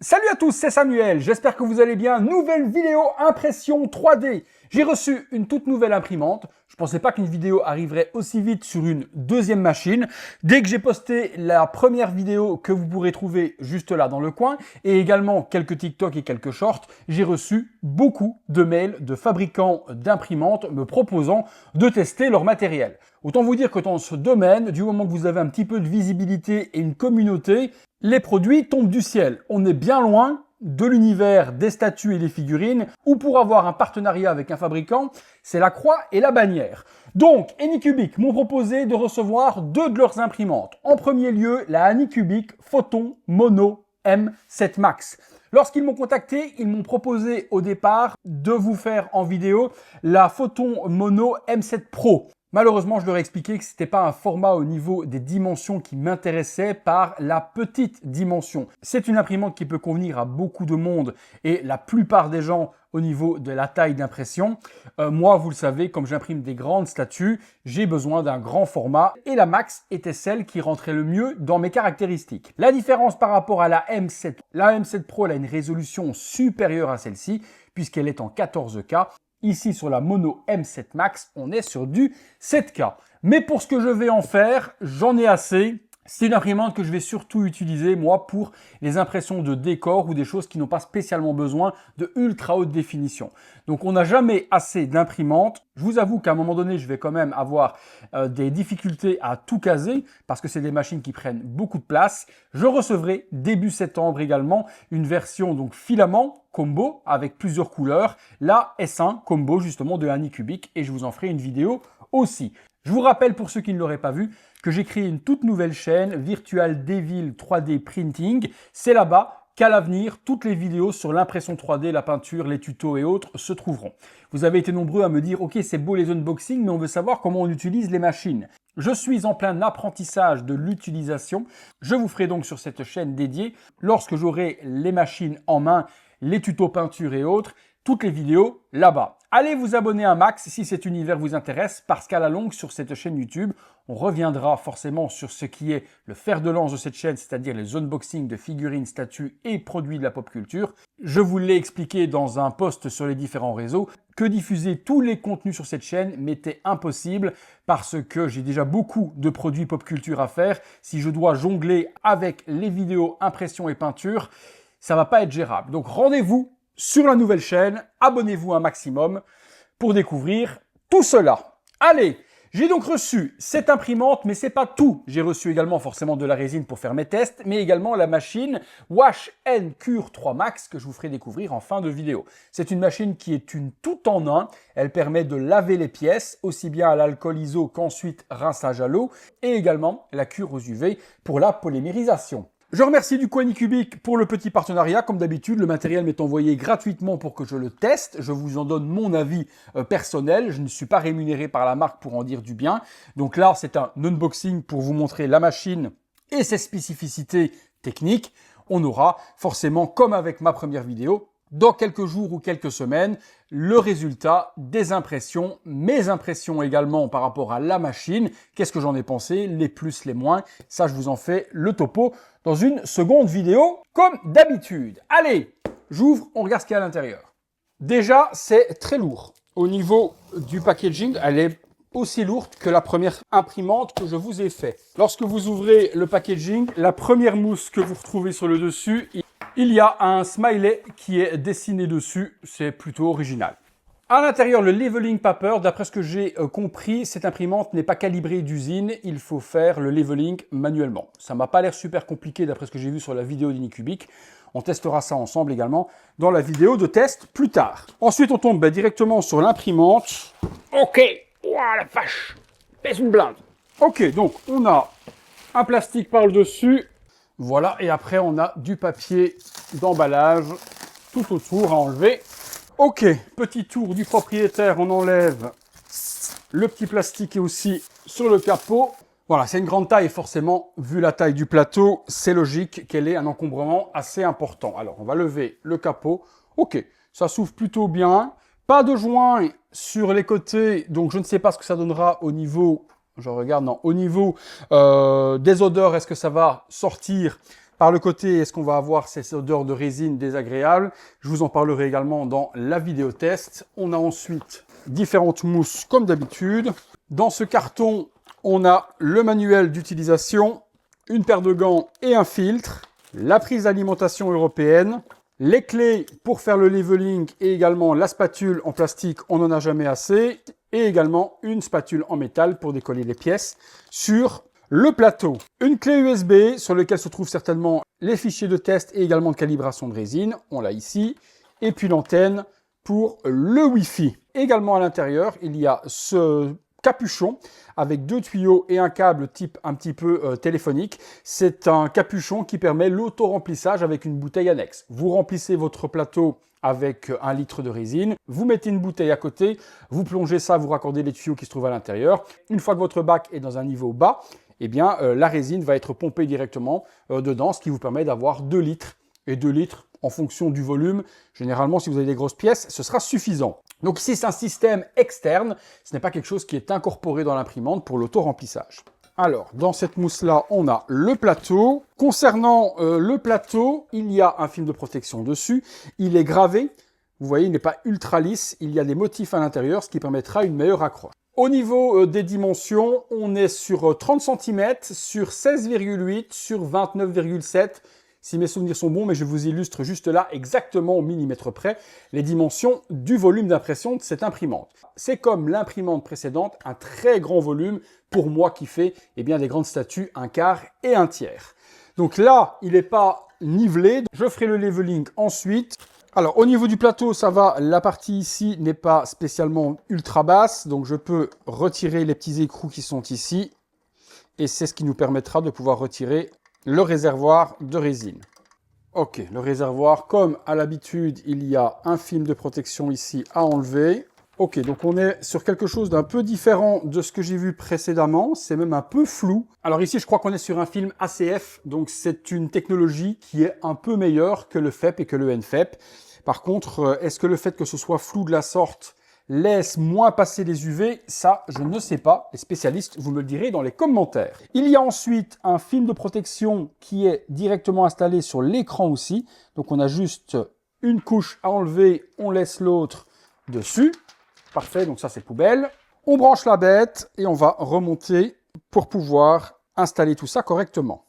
Salut à tous, c'est Samuel, j'espère que vous allez bien. Nouvelle vidéo impression 3D. J'ai reçu une toute nouvelle imprimante. Je pensais pas qu'une vidéo arriverait aussi vite sur une deuxième machine. Dès que j'ai posté la première vidéo que vous pourrez trouver juste là dans le coin, et également quelques TikTok et quelques shorts, j'ai reçu beaucoup de mails de fabricants d'imprimantes me proposant de tester leur matériel. Autant vous dire que dans ce domaine, du moment que vous avez un petit peu de visibilité et une communauté, les produits tombent du ciel. On est bien loin de l'univers des statues et des figurines, où pour avoir un partenariat avec un fabricant, c'est la croix et la bannière. Donc, Anycubic m'ont proposé de recevoir deux de leurs imprimantes. En premier lieu, la Anycubic Photon Mono M7 Max. Lorsqu'ils m'ont contacté, ils m'ont proposé au départ de vous faire en vidéo la Photon Mono M7 Pro. Malheureusement, je leur ai expliqué que ce n'était pas un format au niveau des dimensions qui m'intéressait par la petite dimension. C'est une imprimante qui peut convenir à beaucoup de monde et la plupart des gens au niveau de la taille d'impression. Moi, vous le savez, comme j'imprime des grandes statues, j'ai besoin d'un grand format et la Max était celle qui rentrait le mieux dans mes caractéristiques. La différence par rapport à la M7, la M7 Pro, elle a une résolution supérieure à celle-ci puisqu'elle est en 14K. Ici, sur la Mono M7 Max, on est sur du 7K. Mais pour ce que je vais en faire, j'en ai assez. C'est une imprimante que je vais surtout utiliser, moi, pour les impressions de décor ou des choses qui n'ont pas spécialement besoin de ultra haute définition. Donc, on n'a jamais assez d'imprimantes. Je vous avoue qu'à un moment donné, je vais quand même avoir des difficultés à tout caser parce que c'est des machines qui prennent beaucoup de place. Je recevrai début septembre également une version donc filament combo avec plusieurs couleurs, la S1 combo justement de Anycubic et je vous en ferai une vidéo aussi. Je vous rappelle pour ceux qui ne l'auraient pas vu que j'ai créé une toute nouvelle chaîne Virtual Devil 3D Printing. C'est là-bas qu'à l'avenir, toutes les vidéos sur l'impression 3D, la peinture, les tutos et autres se trouveront. Vous avez été nombreux à me dire « Ok, c'est beau les unboxings, mais on veut savoir comment on utilise les machines. » Je suis en plein apprentissage de l'utilisation. Je vous ferai donc sur cette chaîne dédiée, lorsque j'aurai les machines en main, les tutos peinture et autres, toutes les vidéos là-bas. Allez vous abonner à Max si cet univers vous intéresse parce qu'à la longue sur cette chaîne YouTube, on reviendra forcément sur ce qui est le fer de lance de cette chaîne, c'est-à-dire les unboxings de figurines, statues et produits de la pop culture. Je vous l'ai expliqué dans un post sur les différents réseaux que diffuser tous les contenus sur cette chaîne m'était impossible parce que j'ai déjà beaucoup de produits pop culture à faire. Si je dois jongler avec les vidéos, impressions et peintures, ça va pas être gérable. Donc rendez-vous sur la nouvelle chaîne, abonnez-vous un maximum pour découvrir tout cela. Allez, j'ai donc reçu cette imprimante, mais c'est pas tout. J'ai reçu également forcément de la résine pour faire mes tests, mais également la machine Wash N Cure 3 Max que je vous ferai découvrir en fin de vidéo. C'est une machine qui est une tout en un. Elle permet de laver les pièces, aussi bien à l'alcool iso qu'ensuite rinçage à l'eau, et également la cure aux UV pour la polymérisation. Je remercie du coup Anycubic pour le petit partenariat. Comme d'habitude, le matériel m'est envoyé gratuitement pour que je le teste. Je vous en donne mon avis personnel. Je ne suis pas rémunéré par la marque pour en dire du bien. Donc là, c'est un unboxing pour vous montrer la machine et ses spécificités techniques. On aura forcément, comme avec ma première vidéo, dans quelques jours ou quelques semaines, le résultat des impressions, mes impressions également par rapport à la machine. Qu'est-ce que j'en ai pensé, les plus, les moins. Ça, je vous en fais le topo dans une seconde vidéo, comme d'habitude. Allez, j'ouvre, on regarde ce qu'il y a à l'intérieur. Déjà, c'est très lourd. Au niveau du packaging, elle est aussi lourde que la première imprimante que je vous ai fait. Lorsque vous ouvrez le packaging, la première mousse que vous retrouvez sur le dessus, il y a un smiley qui est dessiné dessus, c'est plutôt original. À l'intérieur, le leveling paper, d'après ce que j'ai compris, cette imprimante n'est pas calibrée d'usine, il faut faire le leveling manuellement. Ça m'a pas l'air super compliqué d'après ce que j'ai vu sur la vidéo d'Anycubic. On testera ça ensemble également dans la vidéo de test plus tard. Ensuite, on tombe directement sur l'imprimante. Ok, ouah la vache, pèse une blinde. Ok, donc on a un plastique par le dessus. Voilà, et après on a du papier d'emballage tout autour à enlever. Ok, petit tour du propriétaire, on enlève le petit plastique et aussi sur le capot. Voilà, c'est une grande taille, forcément, vu la taille du plateau, c'est logique qu'elle ait un encombrement assez important. Alors, on va lever le capot. Ok, ça s'ouvre plutôt bien. Pas de joint sur les côtés, donc je ne sais pas ce que ça donnera au niveau... Je regarde, non, au niveau des odeurs, est-ce que ça va sortir Par le côté, est-ce qu'on va avoir ces odeurs de résine désagréables? Je vous en parlerai également dans la vidéo test. On a ensuite différentes mousses comme d'habitude. Dans ce carton, on a le manuel d'utilisation, une paire de gants et un filtre, la prise d'alimentation européenne, les clés pour faire le leveling et également la spatule en plastique, on n'en a jamais assez, et également une spatule en métal pour décoller les pièces sur le plateau. Une clé USB sur laquelle se trouvent certainement les fichiers de test et également de calibration de résine, on l'a ici, et puis l'antenne pour le Wi-Fi. Également à l'intérieur, il y a ce capuchon avec 2 tuyaux et un câble type un petit peu téléphonique. C'est un capuchon qui permet l'auto-remplissage avec une bouteille annexe. Vous remplissez votre plateau avec 1 litre de résine, vous mettez une bouteille à côté, vous plongez ça, vous raccordez les tuyaux qui se trouvent à l'intérieur. Une fois que votre bac est dans un niveau bas, eh bien, la résine va être pompée directement dedans, ce qui vous permet d'avoir 2 litres. Et 2 litres, en fonction du volume, généralement, si vous avez des grosses pièces, ce sera suffisant. Donc ici, c'est un système externe, ce n'est pas quelque chose qui est incorporé dans l'imprimante pour l'auto-remplissage. Alors, dans cette mousse-là, on a le plateau. Concernant le plateau, il y a un film de protection dessus. Il est gravé. Vous voyez, il n'est pas ultra lisse. Il y a des motifs à l'intérieur, ce qui permettra une meilleure accroche. Au niveau des dimensions, on est sur 30 cm, sur 16,8, sur 29,7. Si mes souvenirs sont bons, mais je vous illustre juste là, exactement au millimètre près, les dimensions du volume d'impression de cette imprimante. C'est comme l'imprimante précédente, un très grand volume, pour moi qui fait bien, des grandes statues, 1/4 et 1/3. Donc là, il n'est pas nivelé. Je ferai le leveling ensuite. Alors, au niveau du plateau, ça va. La partie ici n'est pas spécialement ultra basse, donc je peux retirer les petits écrous qui sont ici. Et c'est ce qui nous permettra de pouvoir retirer le réservoir de résine. Ok, le réservoir, comme à l'habitude, il y a un film de protection ici à enlever. Ok, donc on est sur quelque chose d'un peu différent de ce que j'ai vu précédemment. C'est même un peu flou. Alors ici, je crois qu'on est sur un film ACF, donc c'est une technologie qui est un peu meilleure que le FEP et que le NFEP. Par contre, est-ce que le fait que ce soit flou de la sorte laisse moins passer les UV? Ça, je ne sais pas. Les spécialistes, vous me le direz dans les commentaires. Il y a ensuite un film de protection qui est directement installé sur l'écran aussi. Donc, on a juste une couche à enlever. On laisse l'autre dessus. Parfait, donc ça, c'est poubelle. On branche la bête et on va remonter pour pouvoir installer tout ça correctement.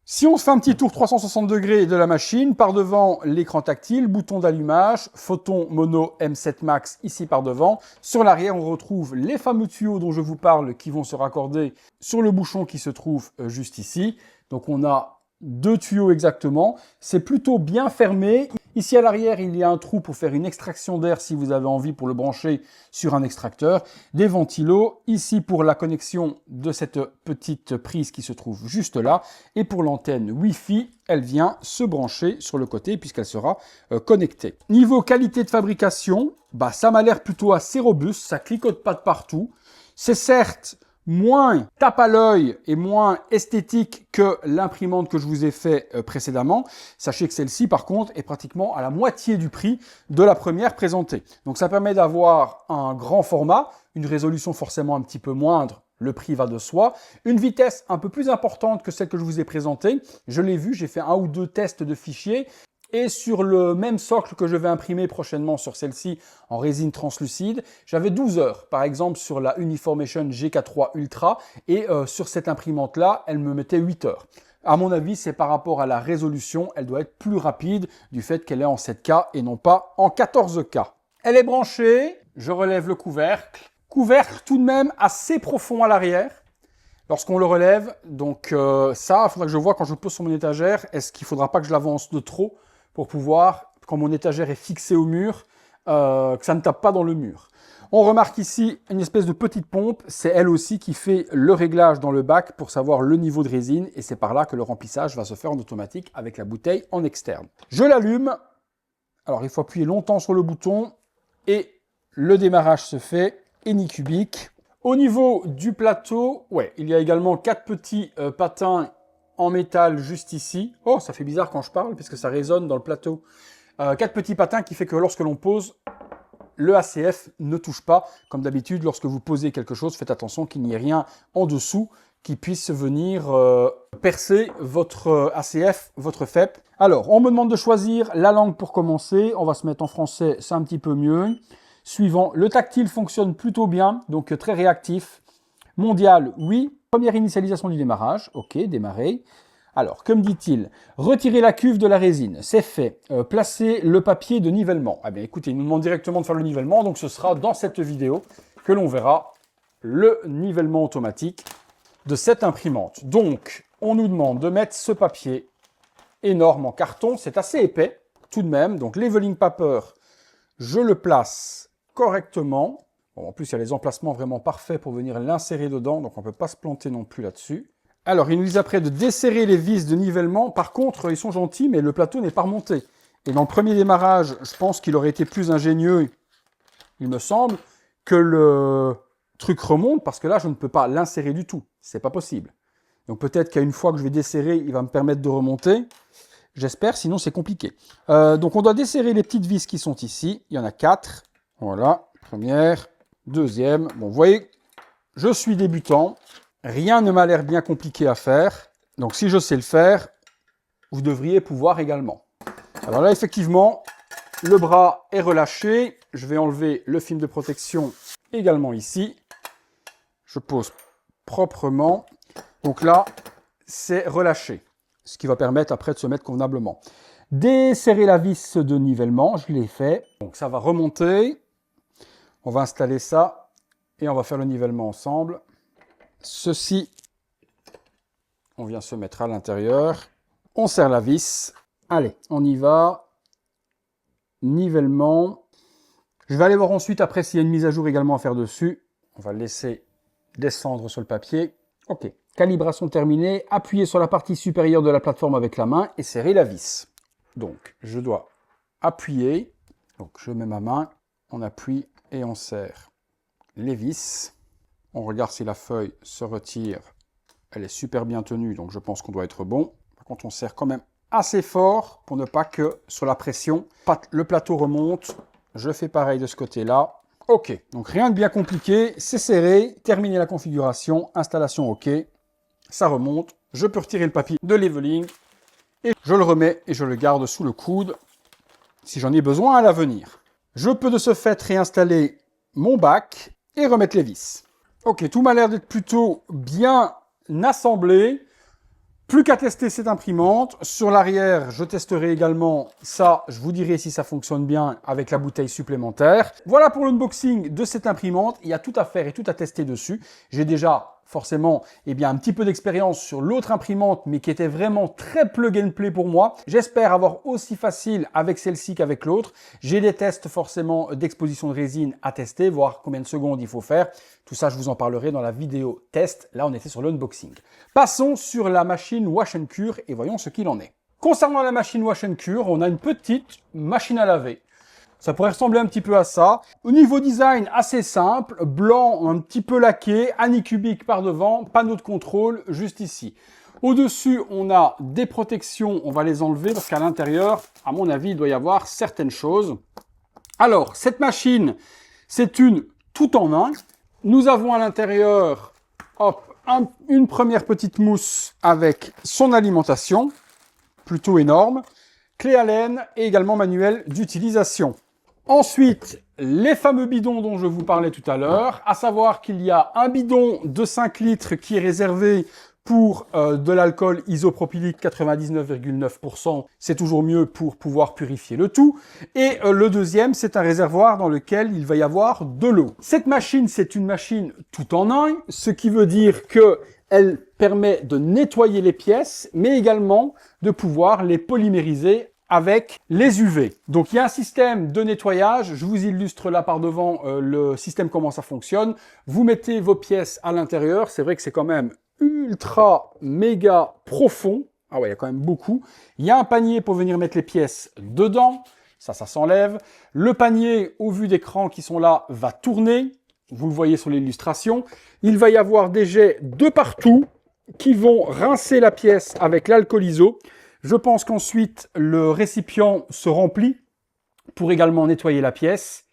Si on se fait un petit tour 360 degrés de la machine, par devant l'écran tactile, bouton d'allumage, photon mono M7 Max ici par devant. Sur l'arrière, on retrouve les fameux tuyaux dont je vous parle qui vont se raccorder sur le bouchon qui se trouve juste ici. Donc on a 2 tuyaux exactement. C'est plutôt bien fermé. Ici à l'arrière, il y a un trou pour faire une extraction d'air si vous avez envie pour le brancher sur un extracteur. Des ventilos, ici pour la connexion de cette petite prise qui se trouve juste là. Et pour l'antenne Wi-Fi, elle vient se brancher sur le côté puisqu'elle sera connectée. Niveau qualité de fabrication, ça m'a l'air plutôt assez robuste, ça cliquote pas de partout. C'est certes moins tape à l'œil et moins esthétique que l'imprimante que je vous ai fait précédemment. Sachez que celle-ci, par contre, est pratiquement à la moitié du prix de la première présentée. Donc ça permet d'avoir un grand format, une résolution forcément un petit peu moindre, le prix va de soi, une vitesse un peu plus importante que celle que je vous ai présentée. Je l'ai vu, j'ai fait 1 ou 2 tests de fichiers. Et sur le même socle que je vais imprimer prochainement sur celle-ci en résine translucide, j'avais 12 heures. Par exemple, sur la Uniformation GK3 Ultra. Et sur cette imprimante-là, elle me mettait 8 heures. À mon avis, c'est par rapport à la résolution. Elle doit être plus rapide du fait qu'elle est en 7K et non pas en 14K. Elle est branchée. Je relève le couvercle. Couvercle tout de même assez profond à l'arrière. Lorsqu'on le relève, donc ça, il faudra que je vois quand je le pose sur mon étagère, est-ce qu'il ne faudra pas que je l'avance de trop pour pouvoir, quand mon étagère est fixée au mur, que ça ne tape pas dans le mur. On remarque ici une espèce de petite pompe, c'est elle aussi qui fait le réglage dans le bac pour savoir le niveau de résine et c'est par là que le remplissage va se faire en automatique avec la bouteille en externe. Je l'allume, alors il faut appuyer longtemps sur le bouton et le démarrage se fait, Anycubic. Au niveau du plateau, il y a également 4 petits patins en métal juste ici. Oh, ça fait bizarre quand je parle, puisque ça résonne dans le plateau. 4 petits patins qui fait que lorsque l'on pose, le ACF ne touche pas. Comme d'habitude, lorsque vous posez quelque chose, faites attention qu'il n'y ait rien en dessous qui puisse venir percer votre ACF, votre FEP. Alors, on me demande de choisir la langue pour commencer. On va se mettre en français, c'est un petit peu mieux. Suivant, le tactile fonctionne plutôt bien, donc très réactif. Mondial, oui. Première initialisation du démarrage, ok, démarrer. Alors, que me dit-il? Retirer la cuve de la résine, c'est fait. Placer le papier de nivellement. Ah bien écoutez, il nous demande directement de faire le nivellement, donc ce sera dans cette vidéo que l'on verra le nivellement automatique de cette imprimante. Donc, on nous demande de mettre ce papier énorme en carton, c'est assez épais tout de même. Donc, leveling paper, je le place correctement. Bon, en plus, il y a les emplacements vraiment parfaits pour venir l'insérer dedans, donc on ne peut pas se planter non plus là-dessus. Alors, il nous dit après de desserrer les vis de nivellement. Par contre, ils sont gentils, mais le plateau n'est pas remonté. Et dans le premier démarrage, je pense qu'il aurait été plus ingénieux, il me semble, que le truc remonte, parce que là, je ne peux pas l'insérer du tout. C'est pas possible. Donc peut-être qu'une fois que je vais desserrer, il va me permettre de remonter. J'espère, sinon c'est compliqué. Donc on doit desserrer les petites vis qui sont ici. Il y en a 4. Voilà, première. Deuxième, bon, vous voyez, je suis débutant, rien ne m'a l'air bien compliqué à faire, donc si je sais le faire, vous devriez pouvoir également. Alors là, effectivement, le bras est relâché, je vais enlever le film de protection également ici, je pose proprement, donc là, c'est relâché, ce qui va permettre après de se mettre convenablement. Desserrer la vis de nivellement, je l'ai fait, donc ça va remonter. On va installer ça et on va faire le nivellement ensemble. Ceci, on vient se mettre à l'intérieur. On serre la vis. Allez, on y va. Nivellement. Je vais aller voir ensuite après s'il y a une mise à jour également à faire dessus. On va le laisser descendre sur le papier. Ok, calibration terminée. Appuyez sur la partie supérieure de la plateforme avec la main et serrer la vis. Donc, je dois appuyer. Donc, je mets ma main, on appuie. Et on serre les vis. On regarde si la feuille se retire. Elle est super bien tenue, donc je pense qu'on doit être bon. Par contre, on serre quand même assez fort pour ne pas que, sur la pression, le plateau remonte. Je fais pareil de ce côté-là. Ok, donc rien de bien compliqué. C'est serré. Terminer la configuration. Installation OK. Ça remonte. Je peux retirer le papier de leveling. Et je le remets et je le garde sous le coude si j'en ai besoin à l'avenir. Je peux de ce fait réinstaller mon bac et remettre les vis. Ok, tout m'a l'air d'être plutôt bien assemblé. Plus qu'à tester cette imprimante. Sur l'arrière, je testerai également ça. Je vous dirai si ça fonctionne bien avec la bouteille supplémentaire. Voilà pour l'unboxing de cette imprimante. Il y a tout à faire et tout à tester dessus. J'ai déjà forcément un petit peu d'expérience sur l'autre imprimante, mais qui était vraiment très plug and play pour moi. J'espère avoir aussi facile avec celle-ci qu'avec l'autre. J'ai des tests forcément d'exposition de résine à tester, voir combien de secondes il faut faire. Tout ça, je vous en parlerai dans la vidéo test. Là, on était sur l'unboxing. Passons sur la machine Wash & Cure et voyons ce qu'il en est. Concernant la machine Wash & Cure, on a une petite machine à laver. Ça pourrait ressembler un petit peu à ça. Au niveau design, assez simple, blanc, un petit peu laqué, anicubik par devant, panneau de contrôle juste ici. Au-dessus, on a des protections, on va les enlever parce qu'à l'intérieur, à mon avis, il doit y avoir certaines choses. Alors, cette machine, c'est une tout en un. Nous avons à l'intérieur, une première petite mousse avec son alimentation, plutôt énorme, clé Allen et également manuel d'utilisation. Ensuite, les fameux bidons dont je vous parlais tout à l'heure, à savoir qu'il y a un bidon de 5 litres qui est réservé pour de l'alcool isopropylique 99,9%. C'est toujours mieux pour pouvoir purifier le tout. Et le deuxième, c'est un réservoir dans lequel il va y avoir de l'eau. Cette machine, c'est une machine tout en un, ce qui veut dire que elle permet de nettoyer les pièces, mais également de pouvoir les polymériser avec les UV. Donc il y a un système de nettoyage, je vous illustre là par devant le système comment ça fonctionne. Vous mettez vos pièces à l'intérieur, c'est vrai que c'est quand même ultra méga profond. Ah ouais, il y a quand même beaucoup. Il y a un panier pour venir mettre les pièces dedans, ça s'enlève. Le panier, au vu d'écran qui sont là, va tourner. Vous le voyez sur l'illustration. Il va y avoir des jets de partout qui vont rincer la pièce avec l'alcool iso. Je pense qu'ensuite, le récipient se remplit pour également nettoyer la pièce.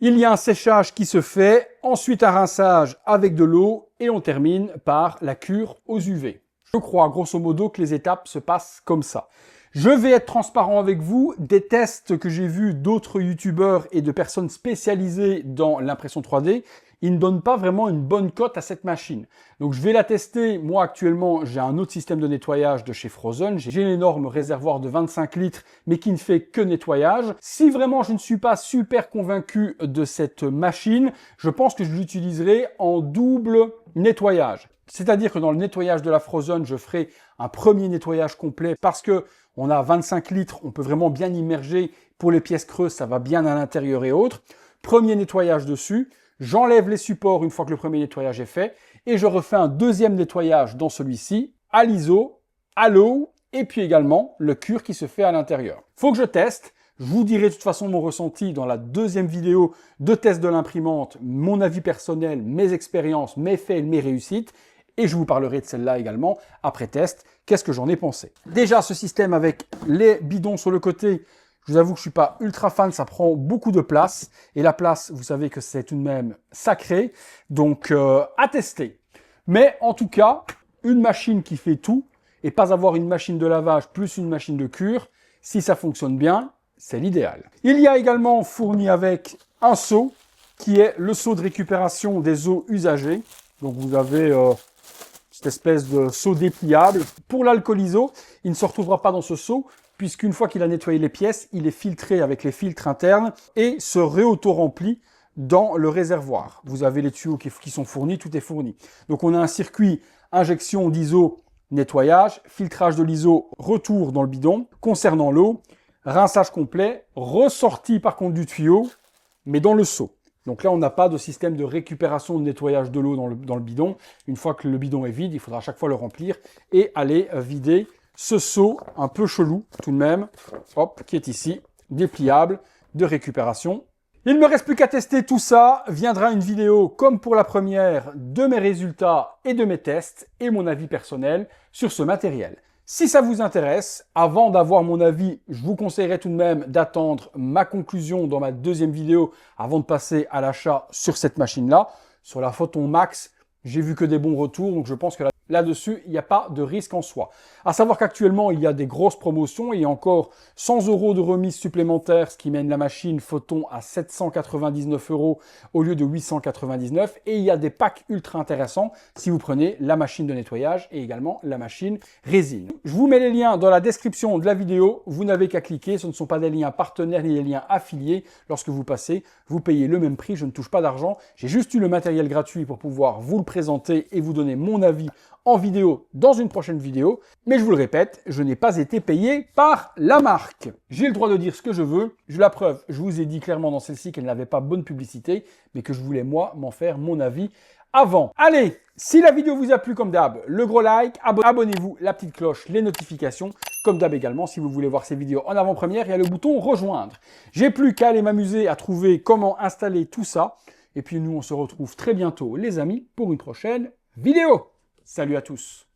Il y a un séchage qui se fait, ensuite un rinçage avec de l'eau et on termine par la cure aux UV. Je crois grosso modo que les étapes se passent comme ça. Je vais être transparent avec vous, des tests que j'ai vus d'autres youtubeurs et de personnes spécialisées dans l'impression 3D, ils ne donnent pas vraiment une bonne cote à cette machine. Donc je vais la tester. Moi actuellement, j'ai un autre système de nettoyage de chez Frozen. J'ai l'énorme réservoir de 25 litres, mais qui ne fait que nettoyage. Si vraiment je ne suis pas super convaincu de cette machine, je pense que je l'utiliserai en double nettoyage. C'est-à-dire que dans le nettoyage de la Frozen, je ferai un premier nettoyage complet parce que on a 25 litres, on peut vraiment bien immerger. Pour les pièces creuses, ça va bien à l'intérieur et autres. Premier nettoyage dessus. J'enlève les supports une fois que le premier nettoyage est fait et je refais un deuxième nettoyage dans celui-ci à l'ISO, à l'eau et puis également le cure qui se fait à l'intérieur. Faut que je teste. Je vous dirai de toute façon mon ressenti dans la deuxième vidéo de test de l'imprimante, mon avis personnel, mes expériences, mes faits, mes réussites. Et je vous parlerai de celle-là également après test. Qu'est-ce que j'en ai pensé? Déjà, ce système avec les bidons sur le côté, je vous avoue que je suis pas ultra fan, ça prend beaucoup de place. Et la place, vous savez que c'est tout de même sacré. Donc, à tester. Mais en tout cas, une machine qui fait tout et pas avoir une machine de lavage plus une machine de cure, si ça fonctionne bien, c'est l'idéal. Il y a également fourni avec un seau qui est le seau de récupération des eaux usagées. Donc, vous avez cette espèce de seau dépliable. Pour l'alcool-iso, il ne se retrouvera pas dans ce seau, puisqu'une fois qu'il a nettoyé les pièces, il est filtré avec les filtres internes et se réauto-remplit dans le réservoir. Vous avez les tuyaux qui sont fournis, tout est fourni. Donc on a un circuit injection d'ISO, nettoyage, filtrage de l'ISO, retour dans le bidon. Concernant l'eau, rinçage complet, ressorti par contre du tuyau, mais dans le seau. Donc là, on n'a pas de système de récupération de nettoyage de l'eau dans le bidon. Une fois que le bidon est vide, il faudra à chaque fois le remplir et aller vider ce seau un peu chelou tout de même, hop, qui est ici, dépliable, de récupération. Il ne me reste plus qu'à tester tout ça. Viendra une vidéo, comme pour la première, de mes résultats et de mes tests et mon avis personnel sur ce matériel. Si ça vous intéresse, avant d'avoir mon avis, je vous conseillerais tout de même d'attendre ma conclusion dans ma deuxième vidéo avant de passer à l'achat sur cette machine-là. Sur la Photon Max, j'ai vu que des bons retours, donc je pense que là-dessus, il n'y a pas de risque en soi. À savoir qu'actuellement, il y a des grosses promotions. Il y a encore 100 € de remise supplémentaire, ce qui mène la machine Photon à 799 € au lieu de 899. Et il y a des packs ultra intéressants si vous prenez la machine de nettoyage et également la machine résine. Je vous mets les liens dans la description de la vidéo. Vous n'avez qu'à cliquer. Ce ne sont pas des liens partenaires ni des liens affiliés. Lorsque vous passez, vous payez le même prix. Je ne touche pas d'argent. J'ai juste eu le matériel gratuit pour pouvoir vous le présenter et vous donner mon avis en vidéo dans une prochaine vidéo. Mais je vous le répète, je n'ai pas été payé par la marque. J'ai le droit de dire ce que je veux. La preuve, je vous ai dit clairement dans celle-ci qu'elle n'avait pas bonne publicité, mais que je voulais moi m'en faire mon avis avant. Allez, si la vidéo vous a plu comme d'hab, le gros like, abonnez-vous, la petite cloche, les notifications. Comme d'hab également, si vous voulez voir ces vidéos en avant-première, il y a le bouton rejoindre. J'ai plus qu'à aller m'amuser à trouver comment installer tout ça. Et puis nous, on se retrouve très bientôt, les amis, pour une prochaine vidéo. Salut à tous!